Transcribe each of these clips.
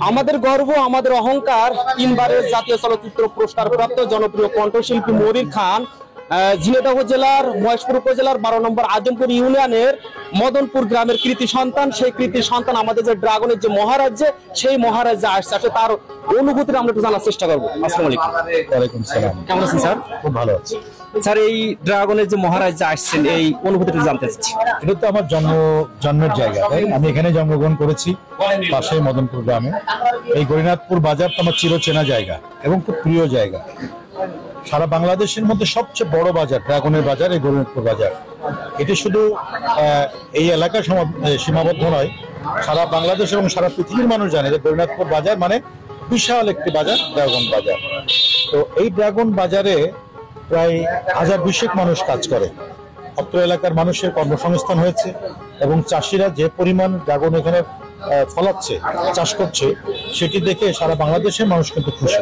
আমাদের গর্ব, আমাদের অহংকার, 3 বারের জাতীয় চলচ্চিত্র পুরস্কার প্রাপ্ত জনপ্রিয় কণ্ঠশিল্পী মনির খান ঝিনাইদহ জেলার মহেশপুর উপজেলার 12 নম্বর আজমপুর ইউনিয়নের মদনপুর গ্রামের কৃতি সন্তান। সেই কৃতি সন্তান আমাদের যে ড্রাগনের যে মহারাজ্যে, সেই মহারাজ্যে আসছে, তার অনুভূতিটা আমরা একটু জানার চেষ্টা করবো। আসসালামু আলাইকুম। ওয়ালাইকুম সালাম। কেমন আছেন স্যার? খুব ভালো আছি স্যার। এই ড্রাগনের যে মহারাজ্যে আসছেন, এই অনুভূতিটা জানতে চাচ্ছি। এটা তো আমার জন্মের জায়গা, তাই আমি এখানে জন্মগ্রহণ করেছি, পাশে মদনপুর গ্রামে। এই গরিনাথপুর বাজার তো আমার চিরচেনা জায়গা এবং খুব প্রিয় জায়গা। সারা বাংলাদেশের মধ্যে সবচেয়ে বড় বাজার ড্রাগনের বাজার এই গরিনাথপুর বাজার। এটি শুধু এই এলাকায় সীমাবদ্ধ নয়, সারা বাংলাদেশ এবং সারা পৃথিবীর মানুষ জানে যে গরিনাথপুর বাজার মানে বিশাল একটি বাজার, ড্রাগন বাজার। তো এই ড্রাগন বাজারে প্রায় 1000-20 মানুষ কাজ করে। অত্র এলাকার মানুষের কর্মসংস্থান হয়েছে এবং চাষিরা যে পরিমাণ ড্রাগন এখানে ফলাচ্ছে, চাষ করছে, সেটি দেখে সারা বাংলাদেশের মানুষ কিন্তু খুশি।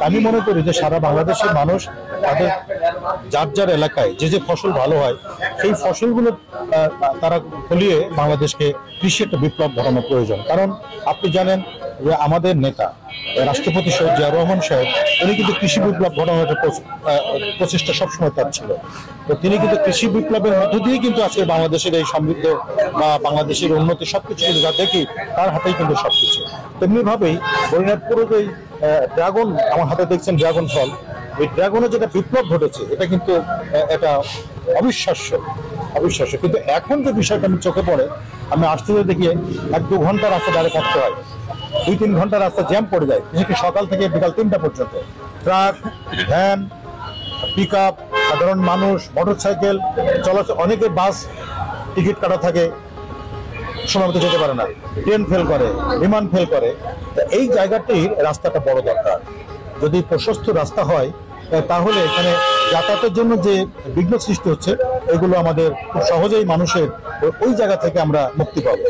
আমি মনে করি যে সারা বাংলাদেশের মানুষ তাদের যার যার এলাকায় যে যে ফসল ভালো হয় সেই ফসলগুলো তারা ফলিয়ে বাংলাদেশকে কৃষি একটা বিপ্লব ঘটানো প্রয়োজন। কারণ আপনি জানেন যে আমাদের নেতা রাষ্ট্রপতি শহীদ জিয়া রহমান সাহেব, উনি কিন্তু কৃষি বিপ্লব ঘটানোর একটা প্রচেষ্টা সবসময় তার ছিল। তো তিনি কিন্তু কৃষি বিপ্লবের মধ্য দিয়ে কিন্তু আজকে বাংলাদেশের এই সমৃদ্ধ বা বাংলাদেশের উন্নতি সবকিছু কিন্তু যা দেখি তার হাতেই কিন্তু সবকিছু। তেমনি ভাবেই গরিনাথপুরে যে ড্রাগন আমার হাতে দেখছেন, ড্রাগন ফল, এই ড্রাগনের যেটা বিপ্লব ঘটেছে এটা কিন্তু এটা অবিশ্বাস্য। কিন্তু এখন যে বিষয়টা আমি চোখে পড়ে, আমি আসতে দেখি 1-2 ঘন্টা রাস্তা দাঁড়িয়ে থাকতে হয়, 2-3 ঘন্টা রাস্তা জ্যাম পড়ে যায়, সকাল থেকে বিকাল 3টা পর্যন্ত। ট্রাক, ভ্যান, পিক আপ, সাধারণ মানুষ, মোটরসাইকেল চলাচল, অনেকে বাস টিকিট কাটা থাকে, সময় মতো যেতে পারে না, ট্রেন ফেল করে, বিমান ফেল করে। এই জায়গাটির রাস্তাটা বড় দরকার। যদি প্রশস্ত রাস্তা হয় তাহলে এখানে যাতায়াতের জন্য যে বিঘ্ন সৃষ্টি হচ্ছে এগুলো আমাদের খুব সহজেই মানুষের ওই জায়গা থেকে আমরা মুক্তি পাবো।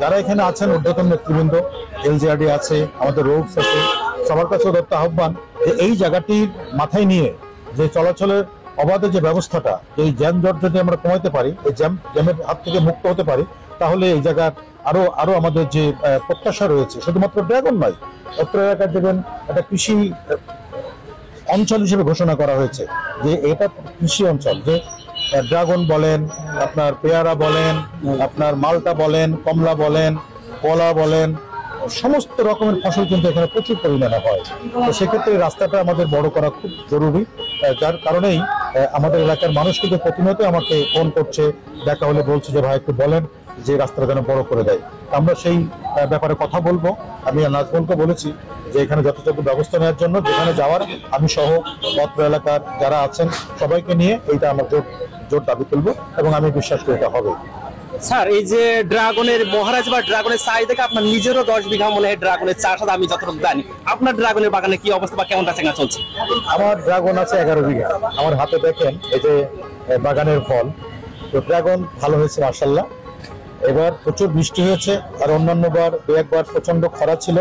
যারা এখানে আছেন ঊর্ধ্বতন নেতৃবৃন্দ, এলজিআরডি আছে, আমাদের রোডস আছে, সবার কাছে দত্ত আহ্বান যে এই জায়গাটির মাথায় নিয়ে যে চলাচলের অবাধে যে ব্যবস্থাটা, এই জ্যাম জট যদি আমরা কমাইতে পারি, এই জ্যামের হাত থেকে মুক্ত হতে পারি, তাহলে এই জায়গার আরো আমাদের যে প্রত্যাশা রয়েছে, শুধুমাত্র ড্রাগন নয়, অত্র এলাকার দেখবেন একটা কৃষি অঞ্চল হিসেবে ঘোষণা করা হয়েছে যে এটা কৃষি অঞ্চল। যে ড্রাগন বলেন, আপনার পেয়ারা বলেন, আপনার মালটা বলেন, কমলা বলেন, কলা বলেন, সমস্ত রকমের ফসল কিন্তু এখানে প্রচুর পরিমাণে হয়। তো সেক্ষেত্রে রাস্তাটা আমাদের বড় করা খুব জরুরি। যার কারণেই আমাদের এলাকার মানুষ কিন্তু প্রতিনিয়ত আমাকে ফোন করছে, দেখা হলে বলছে যে ভাই একটু বলেন যে রাস্তাটা যেন বড় করে দেয়। আমরা সেই ব্যাপারে কথা বলবো। আমি নাজমুলকে বলেছি যে এখানে যথাযথ ব্যবস্থা নেওয়ার জন্য, যেখানে যাওয়ার আমি সহ অত্র এলাকার যারা আছেন সবাইকে নিয়ে এইটা আমার জোর দাবি তুলবো এবং আমি বিশ্বাস করি এটা হবে। স্যার, এই যে ড্রাগনের মহারাজ বা ড্রাগনের চাহিদা দেখে আপনার নিজেরও 10 বিঘা মনে হয় ড্রাগনের চাষ আছে, আমি যতটুকু জানি। আপনার ড্রাগনের বাগানে কি অবস্থা বা কেমন বেচাকেনা চলছে? আমার ড্রাগন আছে 11 বিঘা। আমার হাতে দেখেন এই যে বাগানের ফল। তো ড্রাগন ভালো হয়েছে মাশাআল্লাহ। এবার প্রচুর বৃষ্টি হয়েছে, আর অন্যান্য বার 2-1 বার প্রচন্ড খরা ছিল।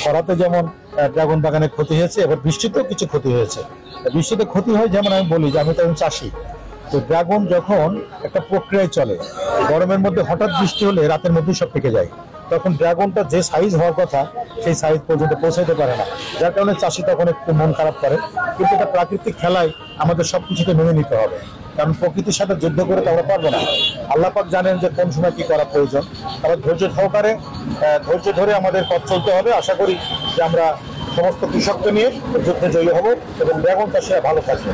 খরাতে যেমন ড্রাগন বাগানে ক্ষতি হয়েছে, এবার বৃষ্টিতেও কিছু ক্ষতি হয়েছে। বৃষ্টিতে ক্ষতি হয় যেমন আমি বলি যে আমি তো চাষি। তো ড্রাগন যখন একটা প্রক্রিয়ায় চলে, গরমের মধ্যে হঠাৎ বৃষ্টি হলে রাতের মধ্যে সব পেকে যায়, তখন ড্রাগনটা যে সাইজ হওয়ার কথা সেই সাইজ পর্যন্ত পৌঁছাতে পারে না, যার কারণে চাষি তখন একটু মন খারাপ করে। কিন্তু এটা প্রাকৃতিক খেলায় আমাদের সবকিছুকে মেনে নিতে হবে, কারণ প্রকৃতির সাথে যুদ্ধ করে তো আমরা পারবো না। আল্লাহ পাক জানেন যে কোন সময় কি করা প্রয়োজন। আমরা ধৈর্য সহকারে ধৈর্য ধরে আমাদের পথ চলতে হবে। আশা করি যে আমরা সমস্ত কৃষককে নিয়ে যুদ্ধে জয়ী হব এবং ড্রাগন চাষিরা ভালো থাকবে।